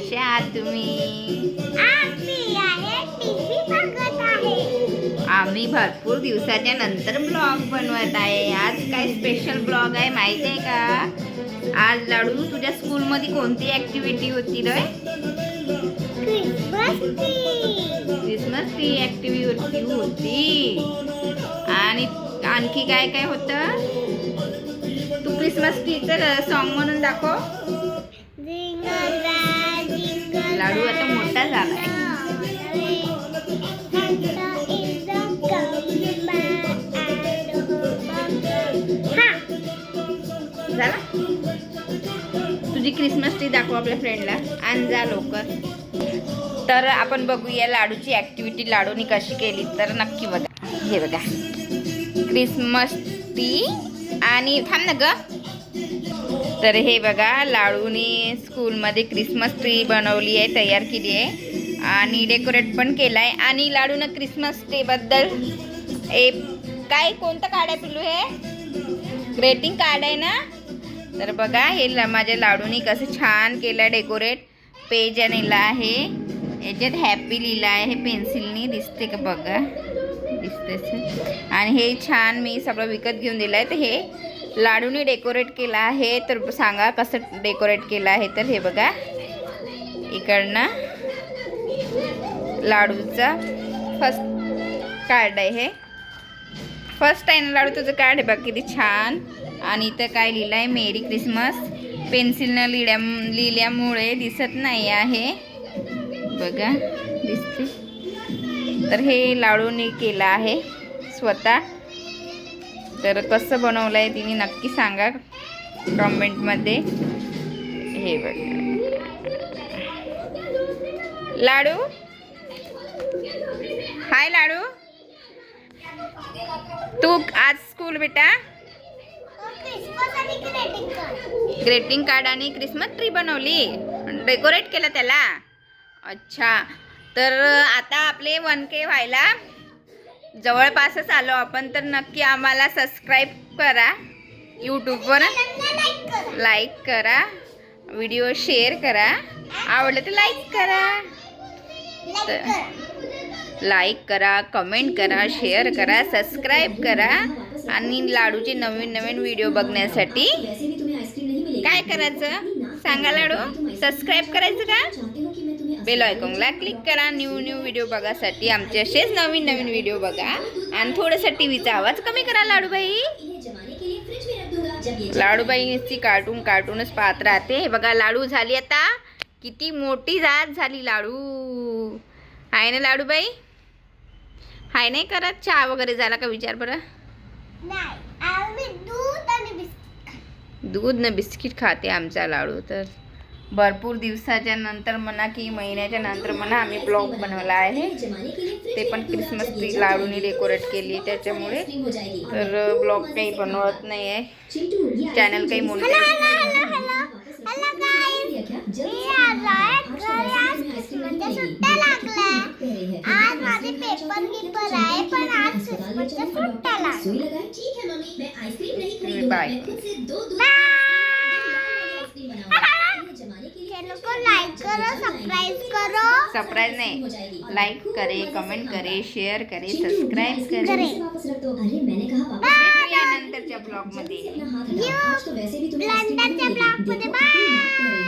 कसे आहात तुम्ही? आम्ही भरपूर दिवसाच्या नंतर ब्लॉग बनवत आहे. आज काय स्पेशल ब्लॉग आहे माहिती आहे का? आज लाडू तुझ्या स्कूलमध्ये कोणती ऍक्टिव्हिटी होती रे? क्रिसमस ट्री ऍक्टिव्हिटी होती. आणि आणखी काय काय होतं? तू क्रिसमस ट्रीचं सॉन्ग म्हणून दाखव. लाडू आता मोठा झालाय. झाला? तुझी क्रिसमस ट्री दाखव आपल्या फ्रेंडला. आण जा लवकर. तर आपण बघूया लाडूची ऍक्टिव्हिटी लाडूनी कशी केली तर नक्की बघा. हे बघा क्रिसमस ट्री आणि थांब ना ग. तर हे बघा लाडूने स्कूलमध्ये क्रिसमस ट्री बनवली आहे, तयार केली आहे आणि डेकोरेट पण केला आहे. आणि लाडूनं क्रिसमस ट्रीबद्दल काय कोणतं कार्ड आहे पिलू? हे ग्रीटिंग कार्ड आहे ना. तर बघा हे माझ्या लाडूने कसं छान केलं डेकोरेट. पेज आणलं आहे, याच्यात हॅपी लिहिलं आहे, हे पेन्सिलनी दिसते का बघा, दिसतेच. आणि हे छान मी सगळं विकत घेऊन दिलं आहे. तर हे लाडूने डेकोरेट केलं आहे. तर सांगा कसं डेकोरेट केलं आहे. तर हे बघा इकडनं लाडूचा फर्स्ट कार्ड आहे. हे फर्स्ट आहे ना लाडू तुझं कार्ड आहे बघ किती छान. आणि इथं काय लिहिलं आहे? मेरी क्रिसमस. पेन्सिलनं लिहिल्यामुळे दिसत नाही आहे बघा, दिसते. तर हे लाडूने केलं आहे स्वतः. तर कसं बनवलं आहे तिने नक्की सांगा कमेंटमध्ये. हे बघा लाडू. हाय लाडू, तू आज स्कूल बेटा ग्रीटिंग कार्ड आणि क्रिसमस ट्री बनवली, डेकोरेट केलं त्याला. अच्छा, तर आता आपले 1K व्हायला जवळपासच आलो आपण. तर नक्की आम्हाला सबस्क्राईब करा, यूट्यूबवर लाईक करा, व्हिडिओ शेअर करा, आवडलं तर लाईक करा, लाईक करा, कमेंट करा, शेअर करा, सबस्क्राईब करा. आणि लाडूचे नवीन नवीन व्हिडिओ बघण्यासाठी काय करायचं सांगा लाडू? सबस्क्राईब करायचं का? बेल आयकॉनला क्लिक करा न्यू व्हिडिओ बघासाठी. आमचे असेच नवीन नवीन व्हिडिओ बघा. आणि थोडंसं टीव्हीचा आवाज कमी करा लाडूबाई. लाडूबाई नुसती कार्टूनच पाहत राहते. हे बघा लाडू झाली आता किती मोठी जात झाली लाडू. आहे ना लाडूबाई? हाय नाही करत? चहा वगैरे झाला का विचार बरं? दूध न बिस्किट खाते आमचा लाडू. तर भरपूर दिवसाच्या नंतर म्हणा की महिन्याच्या नंतर म्हणा आम्ही ब्लॉग बनवला आहे. ते पण क्रिसमस ट्री लाडूने डेकोरेट केली त्याच्यामुळे. तर ब्लॉग काही बनवत नाही आहे, चॅनल काही मोठं. बाय. लाइक करो, सब्सक्राइब नहीं, लाइक करे, कमेंट करे, शेअर करे, सबस्क्राईब करे. भेटूया नंतरच्या ब्लॉग मध्ये. नंतरच्या ब्लॉग मध्ये बाय.